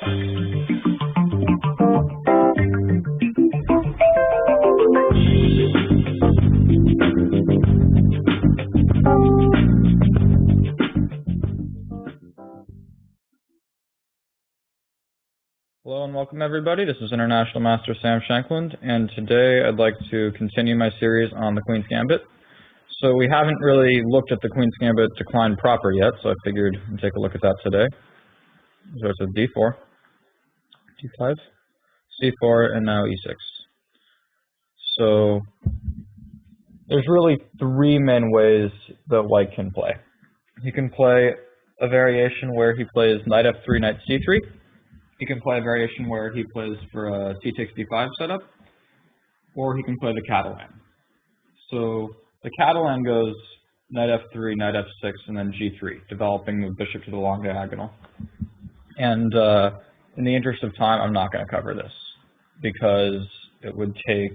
Hello and welcome everybody. This is International Master Sam Shankland, and today I'd like to continue my series on the Queen's Gambit. So we haven't really looked at the Queen's Gambit decline proper yet, so I figured I'd take a look at that today. So it's a d4, d5, c4, and now e6. So there's really three main ways that white can play. He can play a variation where he plays knight f3, knight c3. He can play a variation where he plays for a c takes d5 setup, or he can play the Catalan. So the Catalan goes knight f3, knight f6, and then g3, developing the bishop to the long diagonal. And in the interest of time, I'm not going to cover this, because it would take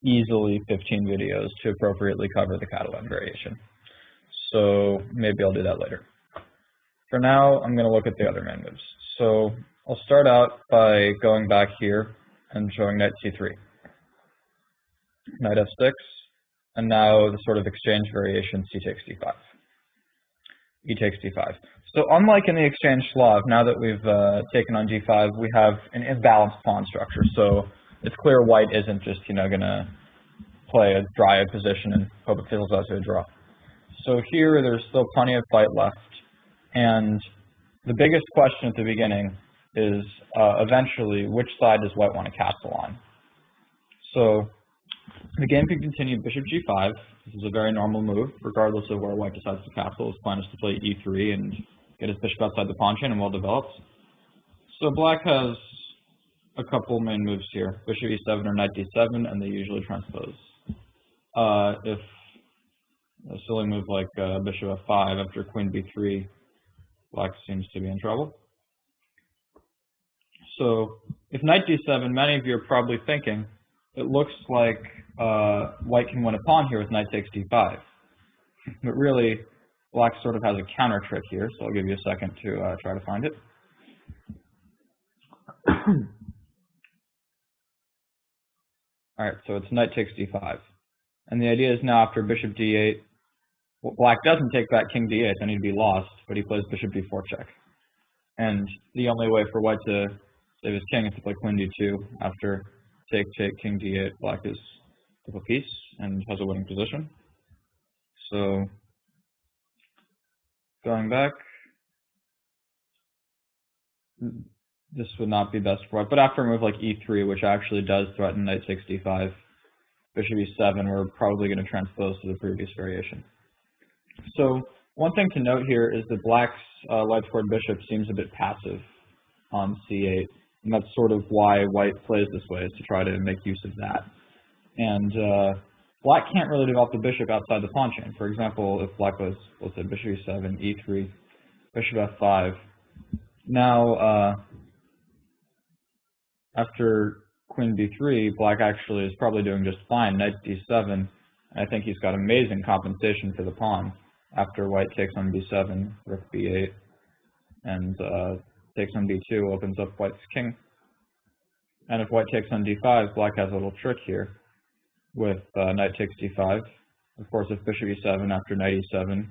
easily 15 videos to appropriately cover the Catalan variation. So maybe I'll do that later. For now, I'm going to look at the other main moves. So I'll start out by going back here and showing knight c3, knight f6, and now the sort of exchange variation c takes d5, e takes d5. So unlike in the exchange Slav, now that we've taken on g5, we have an imbalanced pawn structure. So it's clear white isn't just going to play a dryad position and hope it fizzles out to a draw. So here there's still plenty of fight left, and the biggest question at the beginning is eventually which side does white want to castle on. So the game can continue bishop g5. This is a very normal move, regardless of where white decides to castle. His plan is to play e3 and get his bishop outside the pawn chain and well developed. So black has a couple main moves here, bishop e7 or knight d7, and they usually transpose. If a silly move like bishop f5 after queen b3, black seems to be in trouble. So if knight d7, many of you are probably thinking, it looks like white can win a pawn here with knight takes d5. But really, black sort of has a counter trick here, so I'll give you a second to try to find it. Alright, so it's knight takes d5. And the idea is now after bishop d8, well, black doesn't take back king d8, then he'd be lost, but he plays bishop d4 check. And the only way for white to save his king is to play queen d2 after take, king d8. Black is up a piece and has a winning position. So going back, this would not be best for white, but after a move like e3, which actually does threaten knight takes d5, bishop e7, we're probably going to transpose to the previous variation. So one thing to note here is that black's light squared bishop seems a bit passive on c8, and that's sort of why white plays this way, is to try to make use of that. And black can't really develop the bishop outside the pawn chain. For example, if black was, let's say, bishop e7, e3, bishop f5, now after queen b3, black actually is probably doing just fine, knight d7, and I think he's got amazing compensation for the pawn. After white takes on b7, rook b8, and takes on b2, opens up white's king. And if white takes on d5, black has a little trick here with knight takes d5. Of course, if bishop e7 after knight e7,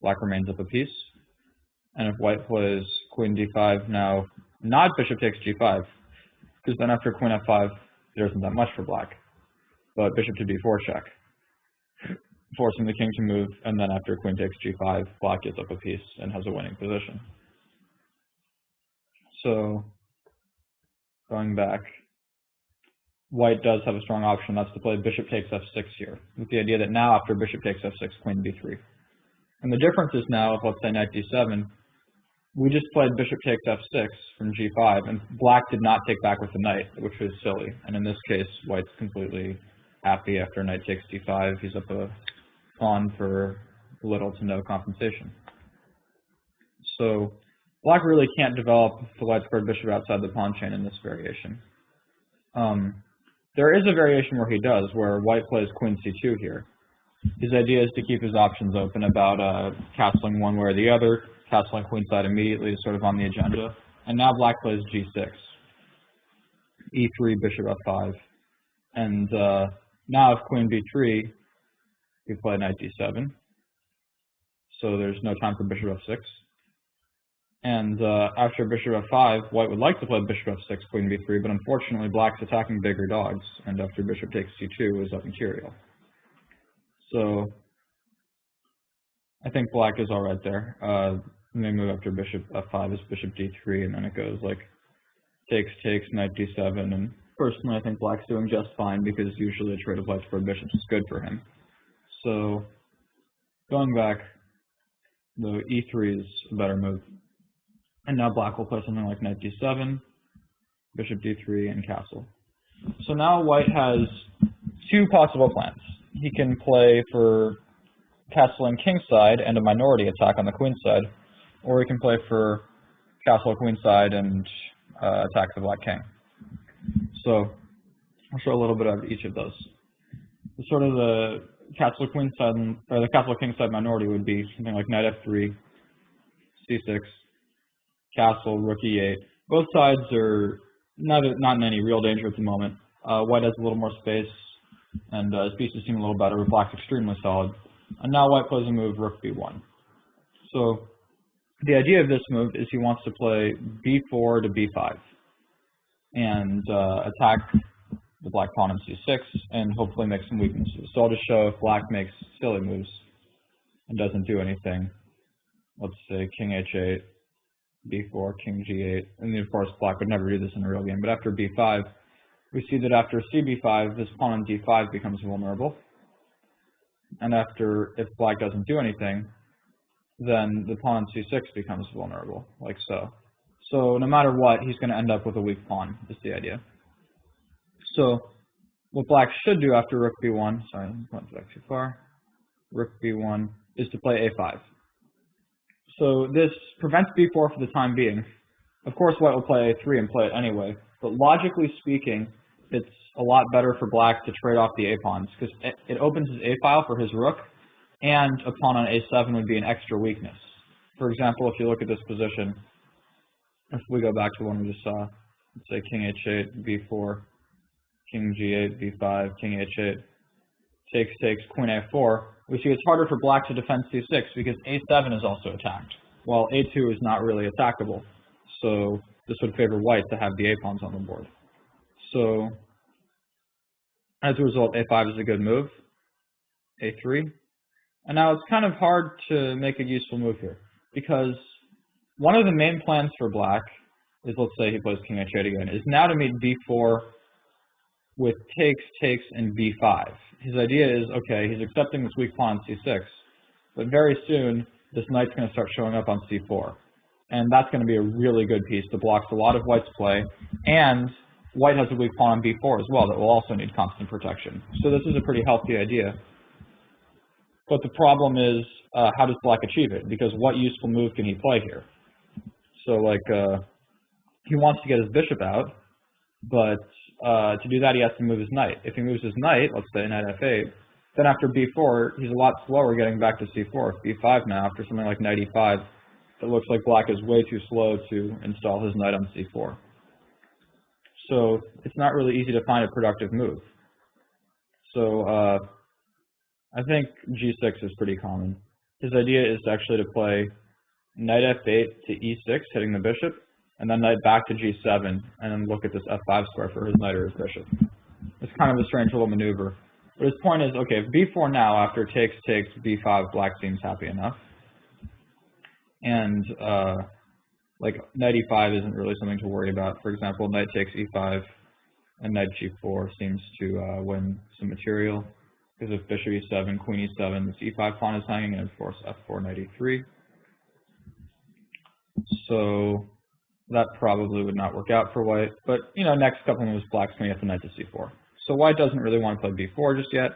black remains up a piece. And if white plays queen d5, now not bishop takes g5, because then after queen f5, there isn't that much for black, but bishop to d4 check, forcing the king to move, and then after queen takes g5, black gets up a piece and has a winning position. So, going back, white does have a strong option, that's to play bishop takes f6 here, with the idea that now after bishop takes f6, queen b3. And the difference is now, if let's say knight d7, we just played bishop takes f6 from g5, and black did not take back with the knight, which was silly. And in this case, white's completely happy after knight takes d5. He's up a pawn for little to no compensation. So black really can't develop the light squared bishop outside the pawn chain in this variation. There is a variation where he does, where white plays queen c2 here. His idea is to keep his options open about castling one way or the other. Castling queenside immediately is sort of on the agenda. And now black plays g6, e3, bishop f5, and now if queen b3, we play knight d7, so there's no time for bishop f6. And after bishop f5, white would like to play bishop f6, queen b3, but unfortunately black's attacking bigger dogs, and after bishop takes c2 is up material. So I think black is all right there. They move after bishop f5 is bishop d3, and then it goes like takes, knight d7, and personally I think black's doing just fine because usually a trade of whites for bishops is good for him. So going back, the e3 is a better move. And now black will play something like knight d7, bishop d3, and castle. So now white has two possible plans. He can play for castle and king side and a minority attack on the queen side, or he can play for castle queen side and attack the black king. So I'll show a little bit of each of those. Sort of the castle queen side or the castle king side minority would be something like knight f3, c6, castle, rook e8. Both sides are not in any real danger at the moment. White has a little more space, and his pieces seem a little better, but black's extremely solid. And now white plays a move, rook b1. So the idea of this move is he wants to play b4 to b5 and attack the black pawn on c6 and hopefully make some weaknesses. So I'll just show if black makes silly moves and doesn't do anything. Let's say king h8, b4, king g8, and then of course black would never do this in a real game, but after b5, we see that after cb5, this pawn on d5 becomes vulnerable, and if black doesn't do anything, then the pawn on c6 becomes vulnerable, like so. So no matter what, he's going to end up with a weak pawn, is the idea. So what black should do after rook b1, sorry, I went back too far, rook b1, is to play a5. So this prevents b4 for the time being. Of course, white will play a3 and play it anyway, but logically speaking, it's a lot better for black to trade off the a-pawns, because it opens his a-file for his rook, and a pawn on a7 would be an extra weakness. For example, if you look at this position, if we go back to the one we just saw, let's say king h8, b4, king g8, b5, king h8, takes, queen a4, we see it's harder for black to defend c6 because a7 is also attacked, while a2 is not really attackable. So this would favor white to have the a-pawns on the board. So as a result, a5 is a good move, a3. And now it's kind of hard to make a useful move here, because one of the main plans for black is, let's say he plays king h8 again, is now to meet b4 with takes, and b5. His idea is, okay, he's accepting this weak pawn on c6, but very soon this knight's going to start showing up on c4. And that's going to be a really good piece that blocks a lot of white's play, and white has a weak pawn on b4 as well that will also need constant protection. So this is a pretty healthy idea. But the problem is, how does black achieve it? Because what useful move can he play here? So, like, he wants to get his bishop out, but to do that he has to move his knight. If he moves his knight, let's say knight f8, then after b4, he's a lot slower getting back to c4. b5 now, after something like knight e5, it looks like black is way too slow to install his knight on c4. So it's not really easy to find a productive move. So I think g6 is pretty common. His idea is actually to play knight f8 to e6, hitting the bishop, and then knight back to g7, and then look at this f5 square for his knight or his bishop. It's kind of a strange little maneuver. But his point is, okay, if b4 now, after takes, b5, black seems happy enough. And like knight e5 isn't really something to worry about. For example, knight takes e5 and knight g4 seems to win some material. Because if bishop e7, queen e7, this e5 pawn is hanging, and of course f4, knight e3. So that probably would not work out for white. But, you know, next couple moves, black's going to get the knight to c4. So white doesn't really want to play b4 just yet.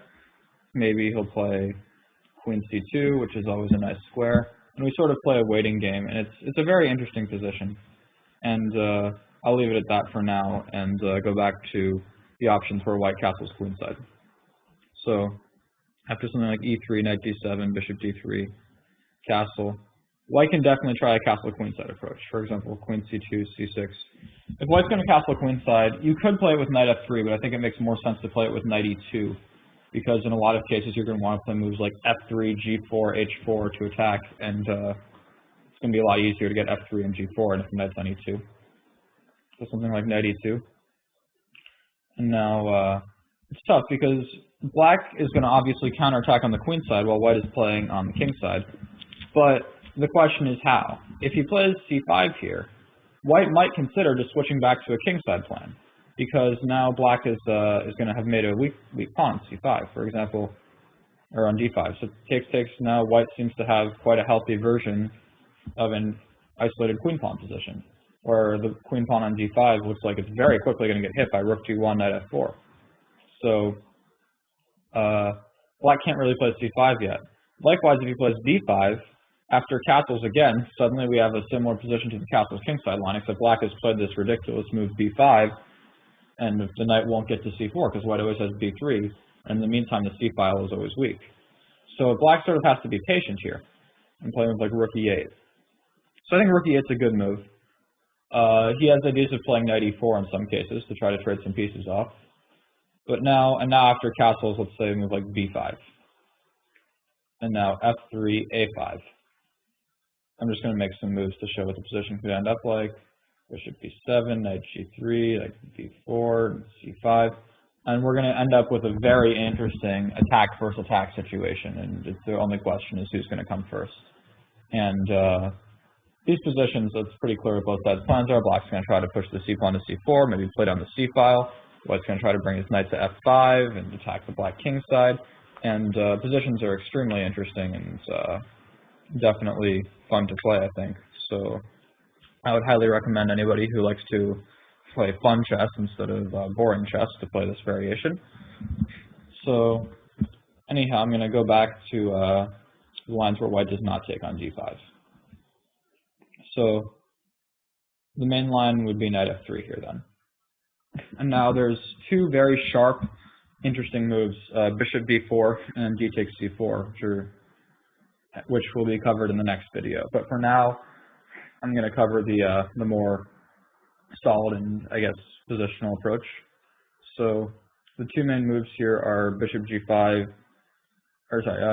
Maybe he'll play queen c2, which is always a nice square. And we sort of play a waiting game, and it's a very interesting position. And I'll leave it at that for now, and go back to the options where white castles queenside. So after something like e3, knight d7, bishop d3, castle, white can definitely try a castle queenside approach. For example, queen c2, c6. If white's going to castle queenside, you could play it with knight f3, but I think it makes more sense to play it with knight e2, because in a lot of cases you're going to want to play moves like f3, g4, h4 to attack, and it's going to be a lot easier to get f3 and g4 and if the knight's on e2. So something like knight e2. And now it's tough because black is going to obviously counterattack on the queen side while white is playing on the king side. But the question is how. If he plays c5 here, white might consider just switching back to a king side plan, because now black is going to have made a weak pawn on c5, for example, or on d5. So takes. Now white seems to have quite a healthy version of an isolated queen pawn position, where the queen pawn on d5 looks like it's very quickly going to get hit by rook g1, knight f4. So black can't really play c5 yet. Likewise, if he plays d5, after castles again, suddenly we have a similar position to the castle's kingside line, except black has played this ridiculous move b5, and the knight won't get to c4 because white always has b3, and in the meantime the c file is always weak. So black sort of has to be patient here and play moves like rook e8. So I think rook e8's a good move. He has ideas of playing knight e4 in some cases to try to trade some pieces off. But now after castles, let's say a move like b5. And now f3, a5. I'm just going to make some moves to show what the position could end up like. Bishop b7, knight g3, like b4, c5. And we're going to end up with a very interesting attack versus attack situation. And the only question is who's going to come first. And these positions, it's pretty clear what both sides' plans are. Black's going to try to push the c pawn to c4, maybe play down the c file. White's going to try to bring his knight to f5 and attack the black king side. And positions are extremely interesting and definitely fun to play, I think. So I would highly recommend anybody who likes to play fun chess instead of boring chess to play this variation. So anyhow, I'm going to go back to the lines where white does not take on d5. So the main line would be knight f3 here then. And now there's two very sharp, interesting moves, bishop b4 and d takes c4, which will be covered in the next video. But for now, I'm going to cover the more solid and, I guess, positional approach. So the two main moves here are bishop g5,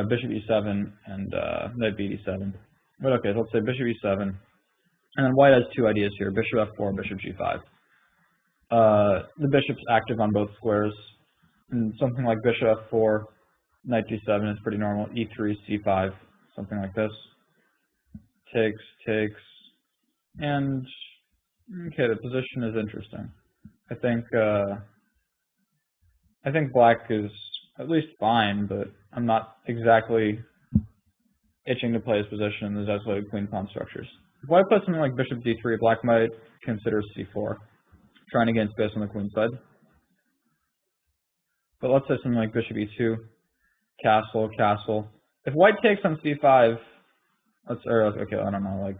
bishop e7 and knight b7. But okay, so let's say bishop e7. And then white has two ideas here, bishop f4, bishop g5. The bishop's active on both squares, and something like bishop f4, knight d7 is pretty normal, e3, c5, something like this. Takes, and okay, the position is interesting. I think black is at least fine, but I'm not exactly itching to play his position in those isolated queen pawn structures. If white plays something like bishop d3, black might consider c4, trying to gain space on the queen side. But let's say something like bishop e2, castle. If white takes on c5, okay, I don't know, like,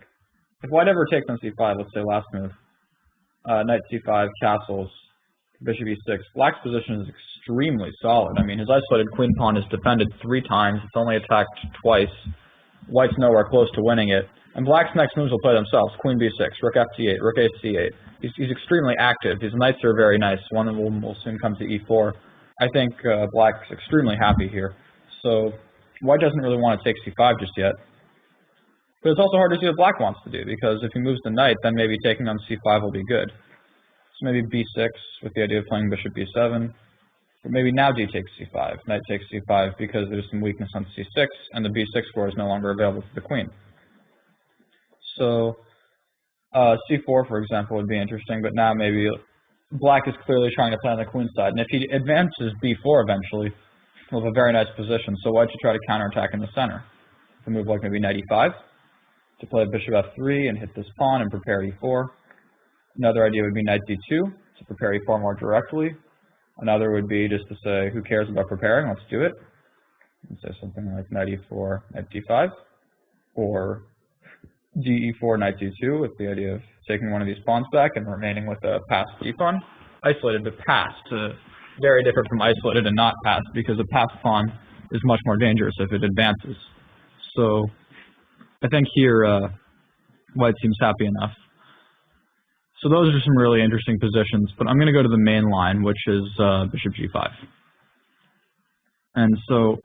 if white ever takes on c5, let's say last move, knight c5, castles, bishop e6, black's position is extremely solid. I mean, his isolated queen pawn is defended 3 times, it's only attacked twice, white's nowhere close to winning it, and black's next moves will play themselves, queen b6, rook f8, rook a8. He's extremely active. His knights are very nice. One of them will soon come to e4. I think black's extremely happy here. So white doesn't really want to take c5 just yet. But it's also hard to see what black wants to do, because if he moves the knight, then maybe taking on c5 will be good. So maybe b6 with the idea of playing bishop b7. But maybe now d takes c5, knight takes c5, because there's some weakness on c6, and the b6 square is no longer available to the queen. So c4, for example, would be interesting, but now maybe black is clearly trying to play on the queen side. And if he advances b4 eventually, he'll have a very nice position. So white should try to counterattack in the center. A move like maybe knight e5 to play bishop f3 and hit this pawn and prepare e4. Another idea would be knight d2 to prepare e4 more directly. Another would be just to say, who cares about preparing? Let's do it. And say something like knight e4, knight d5, or d4, knight d2, with the idea of taking one of these pawns back and remaining with a passed d-pawn. Isolated but passed, very different from isolated and not passed, because a passed pawn is much more dangerous if it advances. So I think here white seems happy enough. So those are some really interesting positions, but I'm going to go to the main line, which is bishop g5. And so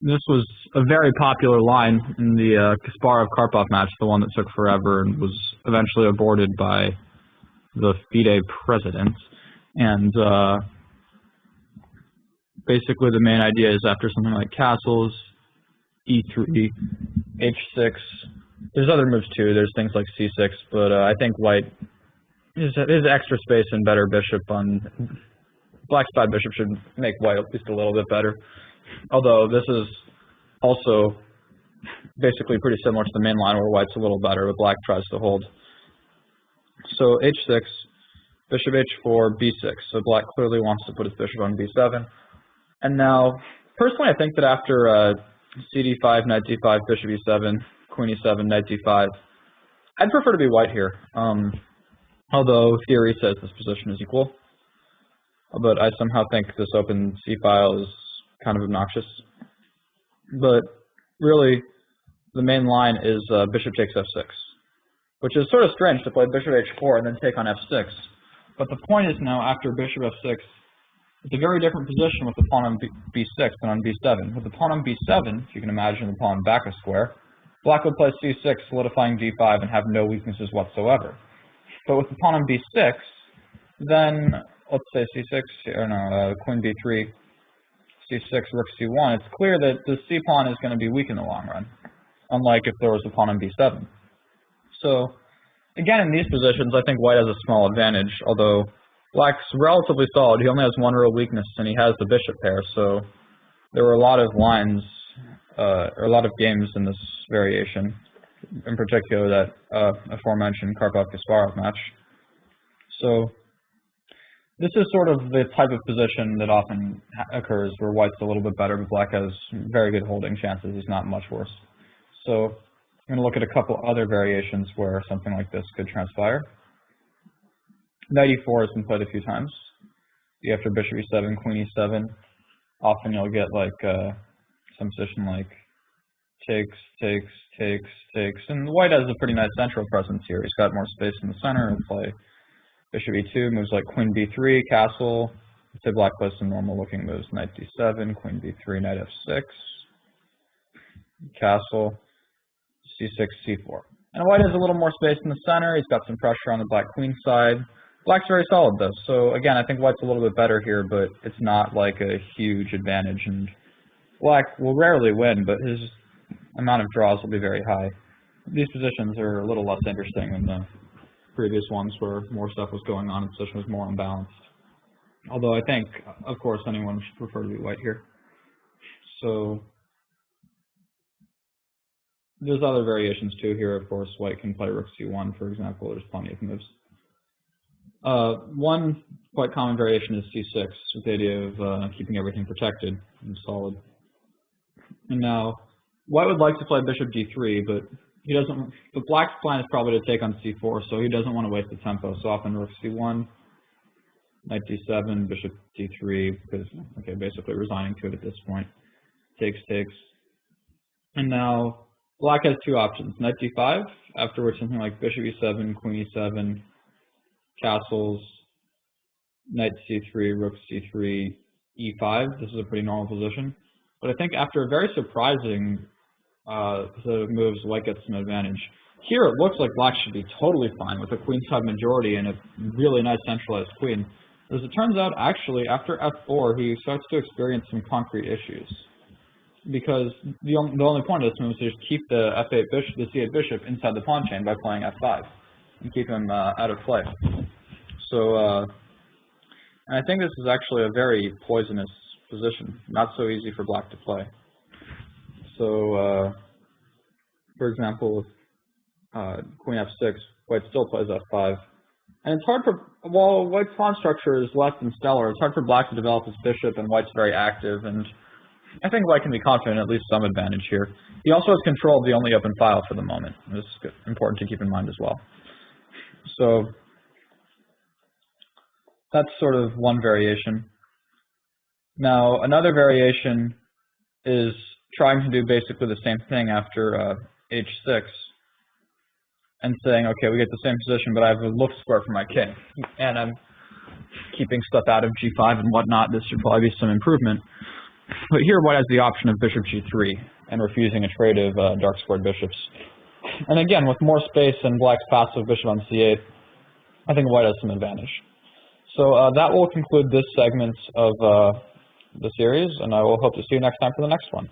this was a very popular line in the Kasparov-Karpov match, the one that took forever and was eventually aborted by the FIDE president. And basically the main idea is after something like castles, e3, h6, there's other moves too, there's things like c6, but I think white, his extra space and better bishop on, black's bad bishop should make white at least a little bit better. Although this is also basically pretty similar to the main line where white's a little better, but black tries to hold. So h6, bishop h4, b6. So black clearly wants to put his bishop on b7. And now, personally, I think that after cd5, knight d5, bishop e7, queen e7, knight d5, I'd prefer to be white here. Although theory says this position is equal. But I somehow think this open c-file is kind of obnoxious. But really, the main line is bishop takes f6, which is sort of strange to play bishop h4 and then take on f6. But the point is now, after bishop f6, it's a very different position with the pawn on b6 than on b7. With the pawn on b7, if you can imagine the pawn back a square, black would play c6, solidifying d5, and have no weaknesses whatsoever. But with the pawn on b6, then, let's say c6, or no, queen b3, c6, rook c1, it's clear that the c-pawn is going to be weak in the long run, unlike if there was a pawn on b7. So, again, in these positions, I think white has a small advantage, although black's relatively solid. He only has one real weakness, and he has the bishop pair, so there were a lot of lines, or a lot of games in this variation, in particular that aforementioned Karpov-Kasparov match. So, this is sort of the type of position that often occurs where white's a little bit better, but black has very good holding chances. He's not much worse. So I'm going to look at a couple other variations where something like this could transpire. Knight e4 has been played a few times. After bishop e7, queen e7, often you'll get like some position like takes, takes, takes, takes. And white has a pretty nice central presence here. He's got more space in the center and play bishop e2, moves like queen b3, castle. Let's say black plays some normal looking moves. Knight d7, queen b3, knight f6, castle, c6, c4. And white has a little more space in the center. He's got some pressure on the black queen side. Black's very solid though. So again, I think white's a little bit better here, but it's not like a huge advantage. And black will rarely win, but his amount of draws will be very high. These positions are a little less interesting than the previous ones where more stuff was going on and the position was more unbalanced. Although I think, of course, anyone should prefer to be white here. So there's other variations too here. Of course, white can play rook c1, for example. There's plenty of moves. One quite common variation is c6, with the idea of keeping everything protected and solid. And now, white would like to play bishop d3, but he doesn't. But black's plan is probably to take on c4, so he doesn't want to waste the tempo. So often rook c1, knight d7, bishop d3, because okay, basically resigning to it at this point. Takes, takes, and now black has two options: knight d5, afterwards something like bishop e7, queen e7, castles, knight c3, rook c3, e5. This is a pretty normal position. But I think after a very surprising set of moves, white gets an advantage. Here it looks like black should be totally fine with a queenside majority and a really nice centralized queen. As it turns out, actually, after f4, he starts to experience some concrete issues. Because the only point of this move is to just keep the f8 bishop, the c8 bishop inside the pawn chain by playing f5 and keep him out of play. So, and I think this is actually a very poisonous position, not so easy for black to play. So, for example, queen f6, white still plays f5. And it's hard for, while white's pawn structure is less than stellar, it's hard for black to develop his bishop, and white's very active, and I think white can be confident at least some advantage here. He also has control of the only open file for the moment. This is important to keep in mind as well. So, that's sort of one variation. Now, another variation is trying to do basically the same thing after h6, and saying, okay, we get the same position, but I have a look square for my king, and I'm keeping stuff out of g5 and whatnot. This should probably be some improvement. But here white has the option of bishop g3 and refusing a trade of dark squared bishops. And again, with more space and black's passive bishop on c8, I think white has some advantage. So that will conclude this segment of the series, and I will hope to see you next time for the next one.